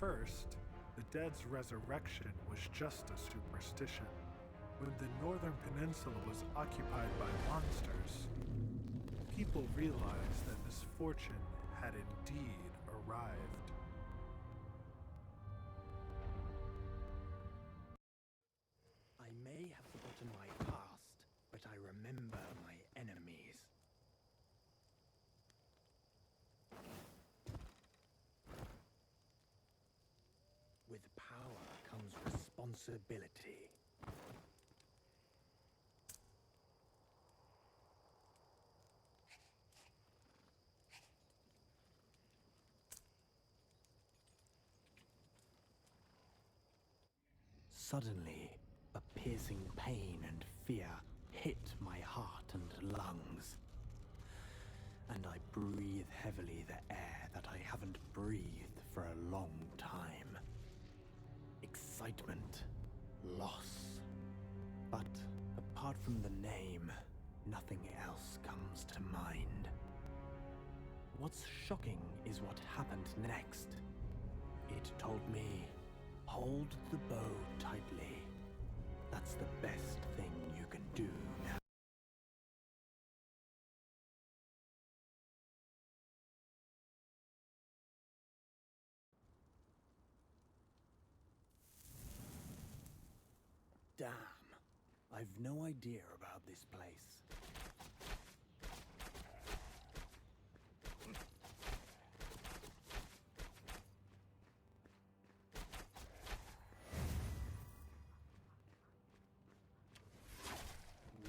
first, the dead's resurrection was just a superstition. When the northern peninsula was occupied by monsters, people realized that misfortune had indeed arrived. I may have forgotten my past, but I remember my enemies. With power comes responsibility. Suddenly, a piercing pain and fear hit my heart and lungs. And I breathe heavily the air that I haven't breathed for a long time. Excitement, loss. But apart from the name, nothing else comes to mind. What's shocking is what happened next. It told me, hold the bow tightly. That's the best thing you can do now. Damn, I've no idea about this place.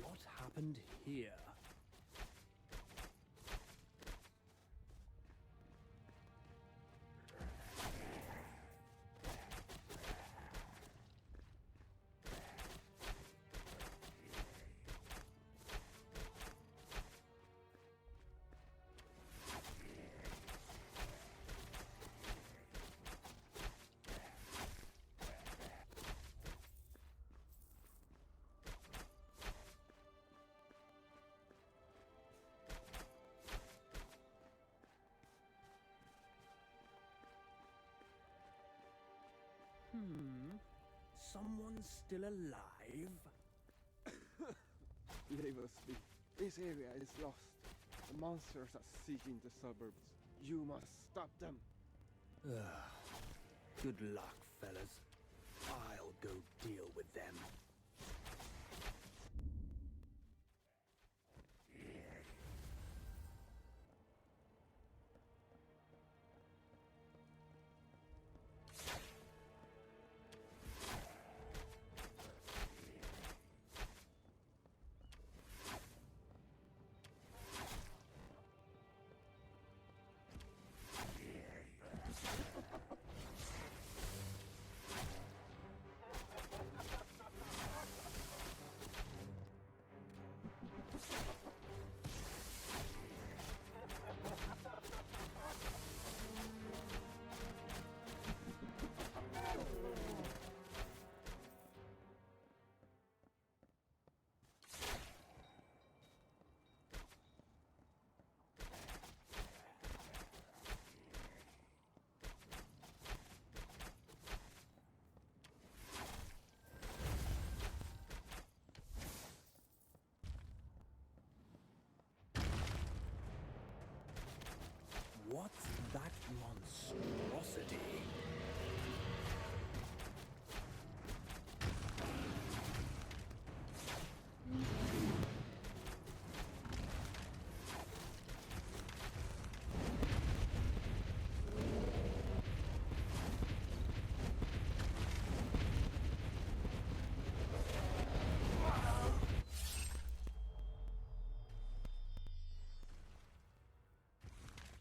What happened here? Someone's still alive? Leave us be. This area is lost. The monsters are seeking the suburbs. You must stop them. Good luck, fellas. I'll go deal with them. What's that monstrosity?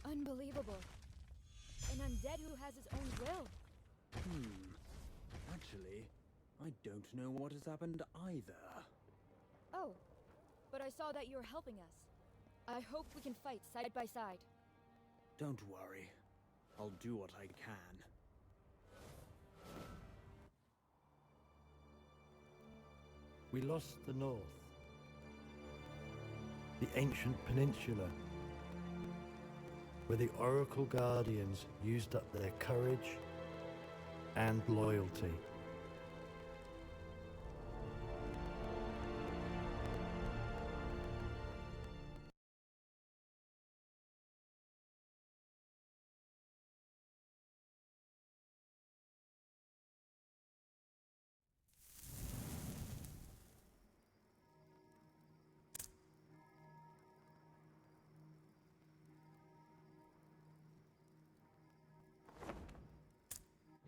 Unbelievable. An undead who has his own will. Actually, I don't know what has happened either. Oh, but I saw that you were helping us. I hope we can fight side by side. Don't worry. I'll do what I can. We lost the north, the ancient peninsula, where the Oracle Guardians used up their courage, and loyalty.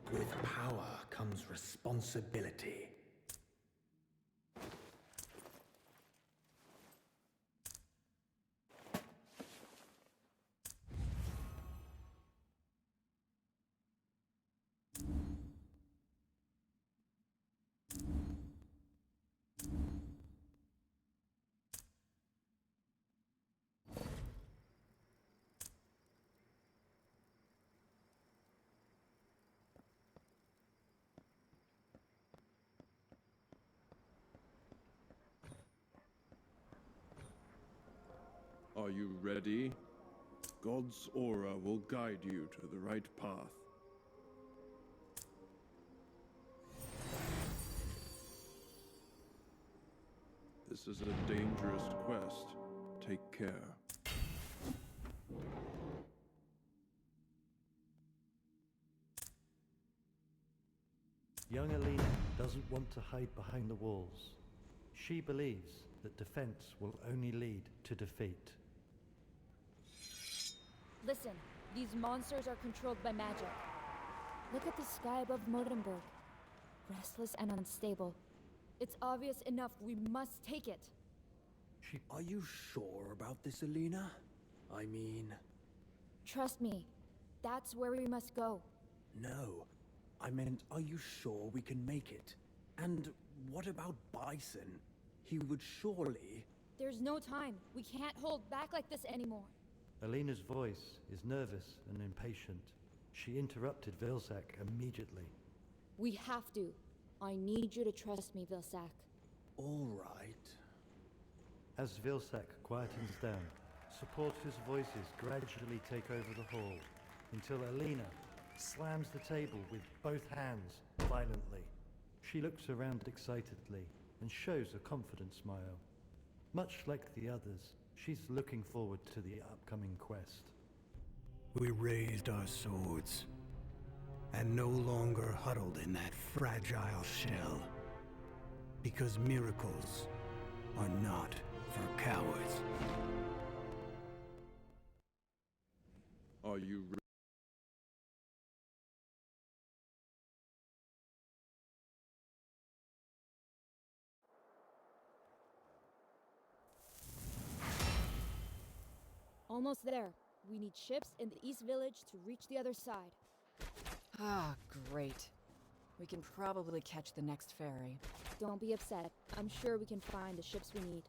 With power comes responsibility. Are you ready? God's aura will guide you to the right path. This is a dangerous quest. Take care. Young Alina doesn't want to hide behind the walls. She believes that defense will only lead to defeat. Listen, these monsters are controlled by magic. Look at the sky above Modenburg. Restless and unstable. It's obvious enough, we must take it. Are you sure about this, Alina? I mean... Trust me, that's where we must go. No. I meant, are you sure we can make it? And what about Bison? He would surely... There's no time. We can't hold back like this anymore. Alina's voice is nervous and impatient. She interrupted Vilsack immediately. We have to. I need you to trust me, Vilsack. All right. As Vilsack quietens down, supporters' voices gradually take over the hall, until Alina slams the table with both hands violently. She looks around excitedly and shows a confident smile. Much like the others, she's looking forward to the upcoming quest. We raised our swords, and no longer huddled in that fragile shell. Because miracles are not for cowards. Are you ready? Almost there. We need ships in the East Village to reach the other side. Ah, great. We can probably catch the next ferry. Don't be upset. I'm sure we can find the ships we need.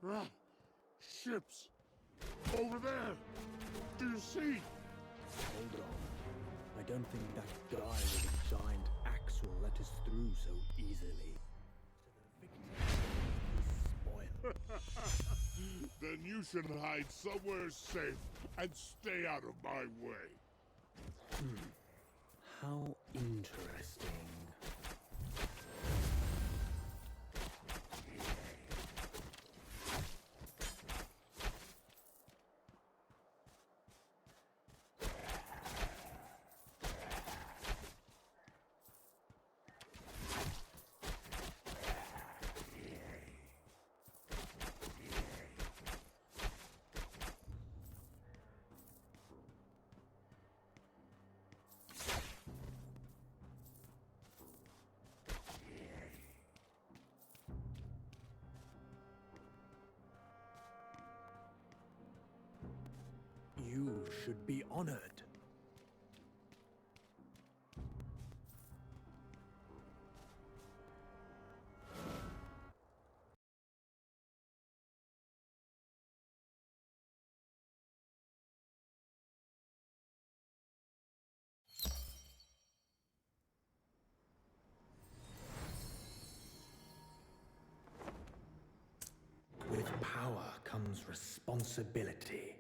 Ah, ships! Over there! Do you see? Hold on. I don't think that guy with a giant axe will let us through so easily. Spoil. Then you should hide somewhere safe and stay out of my way. How interesting. You should be honored. With power comes responsibility.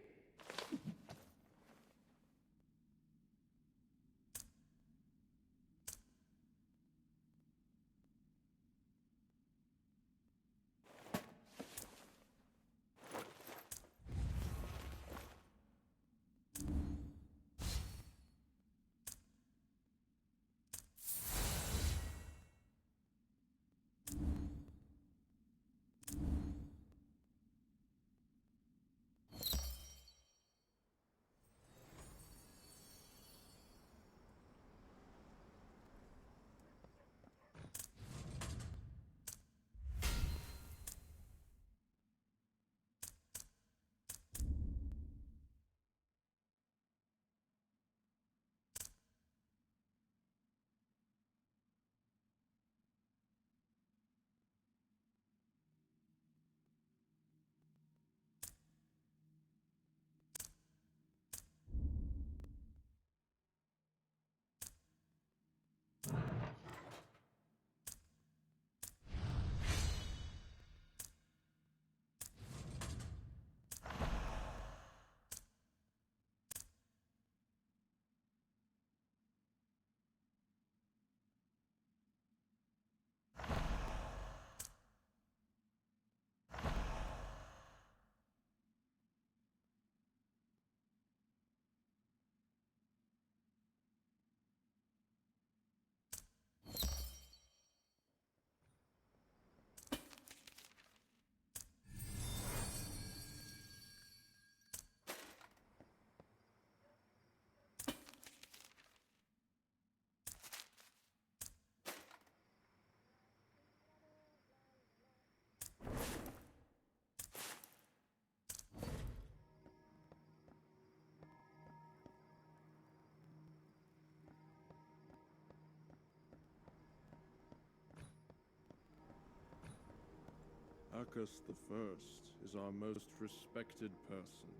Arcus the First is our most respected person.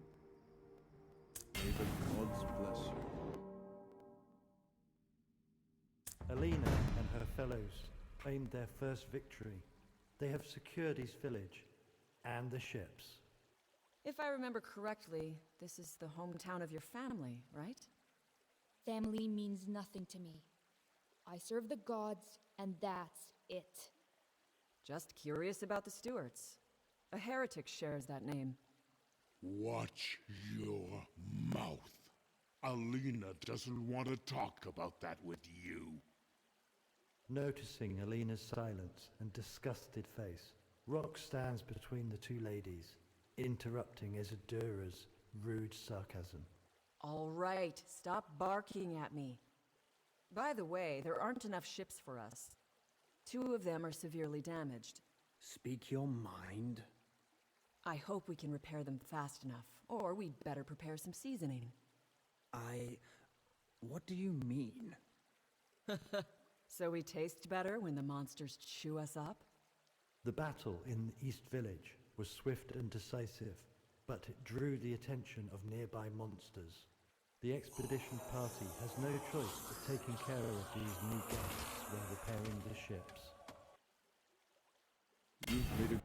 May the gods bless you. Alina and her fellows claimed their first victory. They have secured his village and the ships. If I remember correctly, this is the hometown of your family, right? Family means nothing to me. I serve the gods, and that's it. Just curious about the Stewarts. A heretic shares that name. Watch your mouth. Alina doesn't want to talk about that with you. Noticing Alina's silence and disgusted face, Rock stands between the two ladies, interrupting Isadura's rude sarcasm. All right, stop barking at me. By the way, there aren't enough ships for us. 2 of them are severely damaged. Speak your mind. I hope we can repair them fast enough, or we'd better prepare some seasoning. What do you mean? So we taste better when the monsters chew us up? The battle in the East Village was swift and decisive, but it drew the attention of nearby monsters. The expedition party has no choice but taking care of these new guests while repairing the ships. You've made a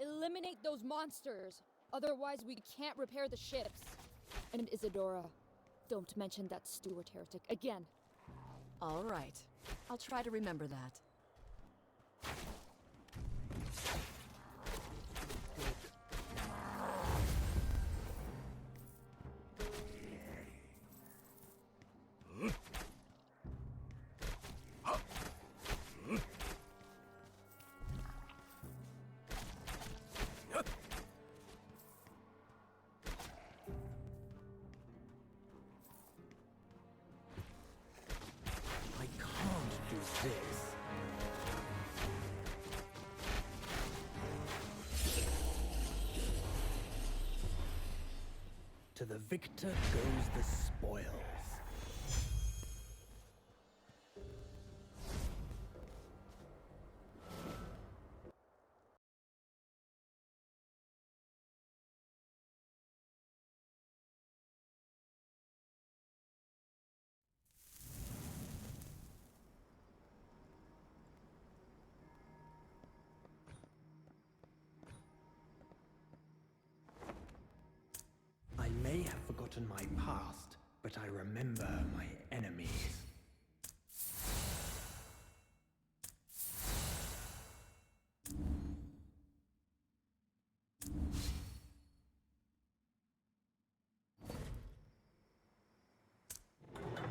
Eliminate those monsters! Otherwise, we can't repair the ships. And Isadora, don't mention that Stewart heretic again. All right. I'll try to remember that. I can't do this. To the victor goes the spoils. I may have forgotten my past, but I remember my enemies.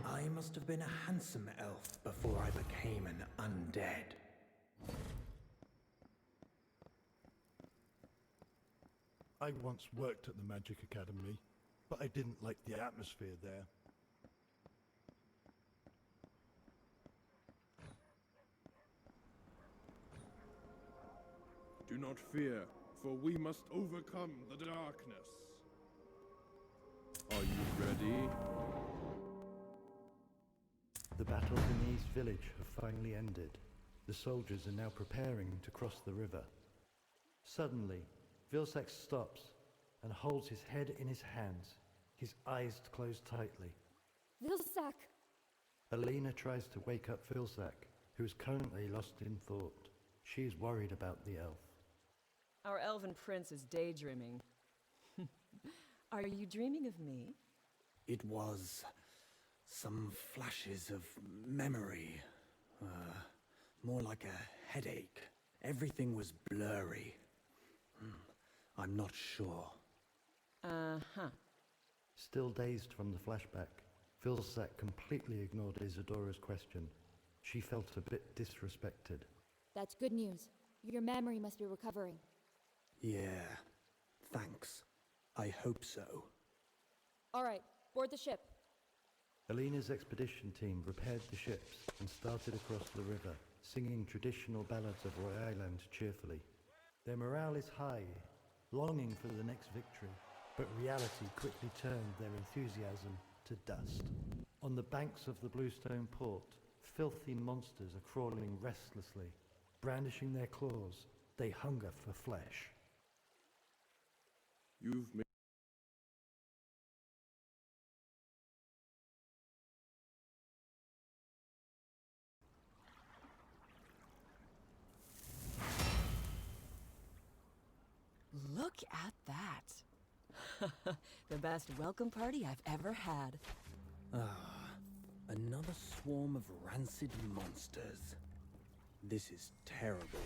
I must have been a handsome elf before I became an undead. I once worked at the Magic Academy, but I didn't like the atmosphere there. Do not fear, for we must overcome the darkness. Are you ready? The battles in the East Village have finally ended. The soldiers are now preparing to cross the river. Suddenly, Vilsack stops and holds his head in his hands, his eyes closed tightly. Vilsack! Alina tries to wake up Vilsack, who is currently lost in thought. She is worried about the elf. Our elven prince is daydreaming. Are you dreaming of me? It was some flashes of memory. More like a headache. Everything was blurry. I'm not sure. Uh-huh. Still dazed from the flashback, Vilsack completely ignored Isadora's question. She felt a bit disrespected. That's good news. Your memory must be recovering. Yeah, thanks. I hope so. All right, board the ship. Alina's expedition team repaired the ships and started across the river, singing traditional ballads of Roy Island cheerfully. Their morale is high, longing for the next victory, but reality quickly turned their enthusiasm to dust. On the banks of the Bluestone Port, filthy monsters are crawling restlessly. Brandishing their claws, they hunger for flesh. You've made Look at that. The best welcome party I've ever had. Another swarm of rancid monsters. This is terrible.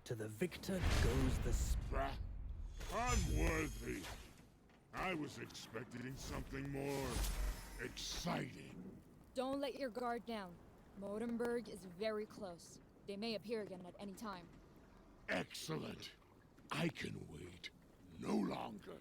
To the victor goes the Unworthy! I was expecting something more exciting. Don't let your guard down. Modenberg is very close. They may appear again at any time. Excellent. I can wait no longer.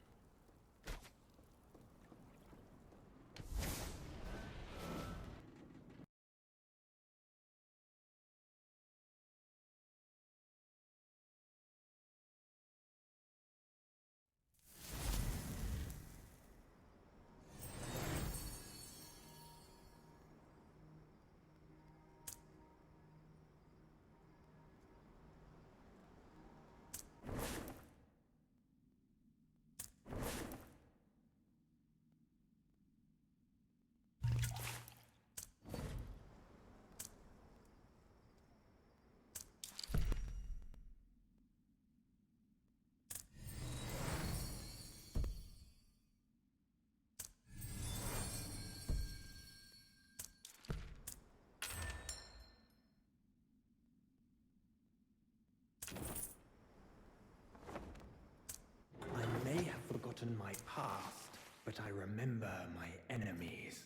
I may have forgotten my past, but I remember my enemies.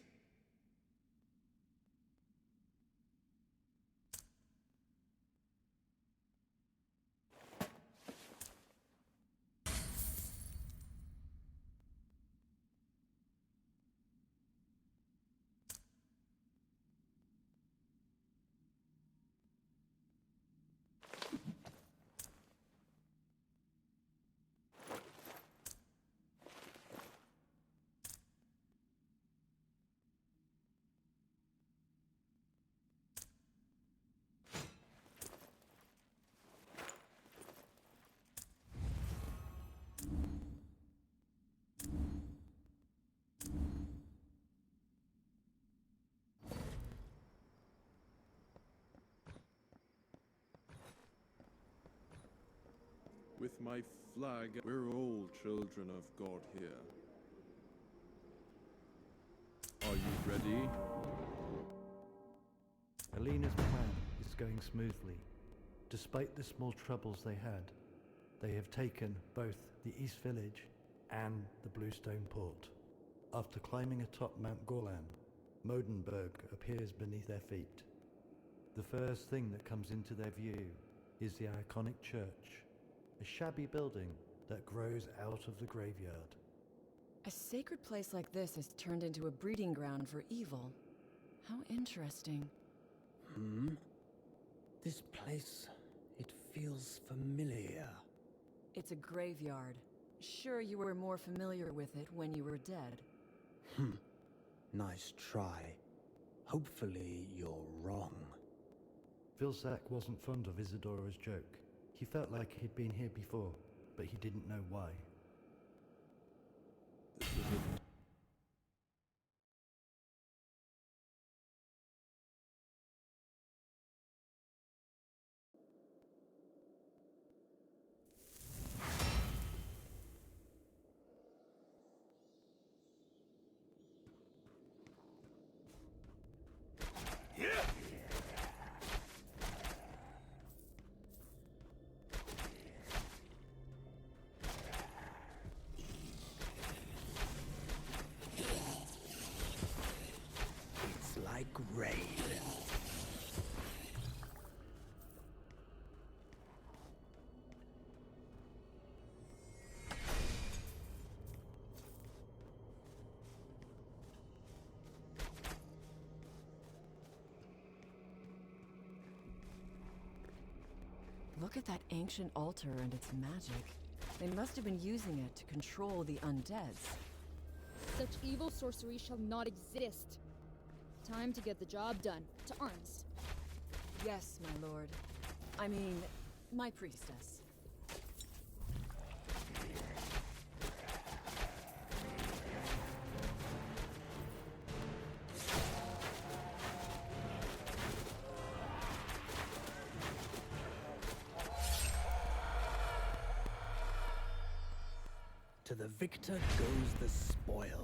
With my flag, we're all children of God here. Are you ready? Alina's plan is going smoothly. Despite the small troubles they have taken both the East Village and the Bluestone Port. After climbing atop Mount Gorlan, Modenberg appears beneath their feet. The first thing that comes into their view is the iconic church, a shabby building that grows out of the graveyard. A sacred place like this is turned into a breeding ground for evil. How interesting. This place, it feels familiar. It's a graveyard. Sure, you were more familiar with it when you were dead. Nice try. Hopefully you're wrong. Vilsack wasn't fond of Isidora's joke. He felt like he'd been here before, but he didn't know why. This is a It's like rain. Look at that ancient altar and its magic. They must have been using it to control the undeads. Such evil sorcery shall not exist. Time to get the job done. To arms. Yes, my lord. I mean, my priestess. To the victor goes the spoils.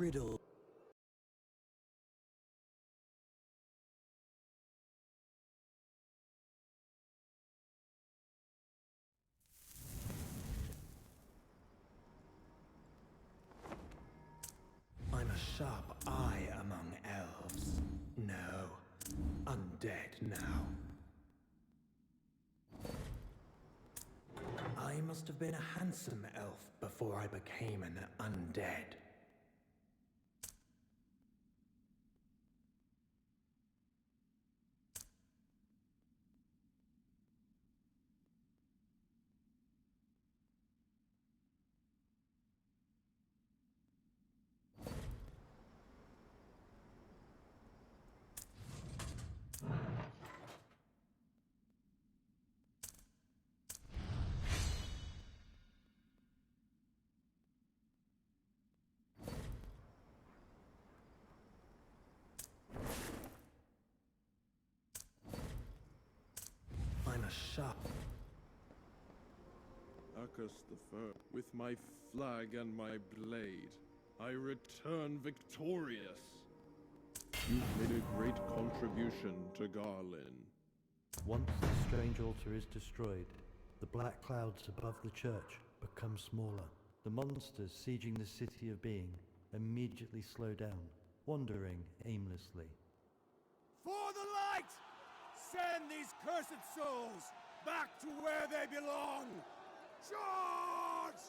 riddle. I'm a sharp eye among elves. No, undead now. I must have been a handsome elf before I became an undead. I'm a sharp. Arcus the First, with my flag and my blade, I return victorious. You've made a great contribution to Garlin. Once the strange altar is destroyed, the black clouds above the church become smaller. The monsters sieging the city of being immediately slow down, wandering aimlessly. For the light! Send these cursed souls back to where they belong! Charge!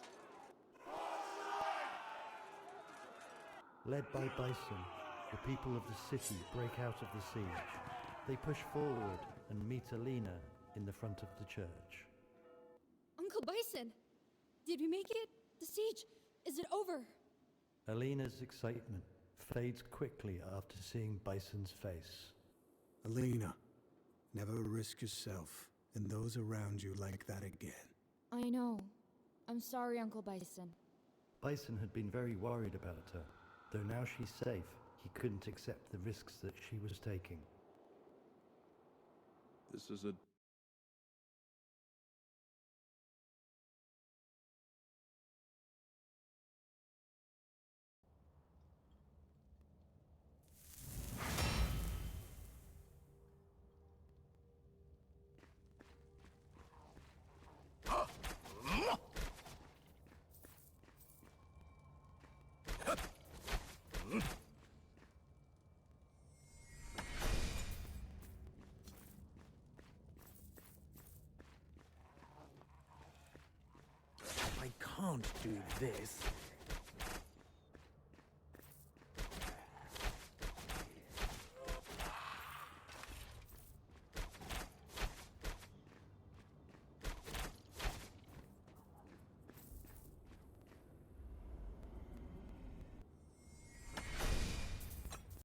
Led by Bison, the people of the city break out of the siege. They push forward and meet Alina in the front of the church. Uncle Bison! Did we make it? The siege! Is it over? Alina's excitement fades quickly after seeing Bison's face. Alina, never risk yourself and those around you like that again. I know. I'm sorry, Uncle Bison. Bison had been very worried about her. Though now she's safe, he couldn't accept the risks that she was taking. This is a I can't do this.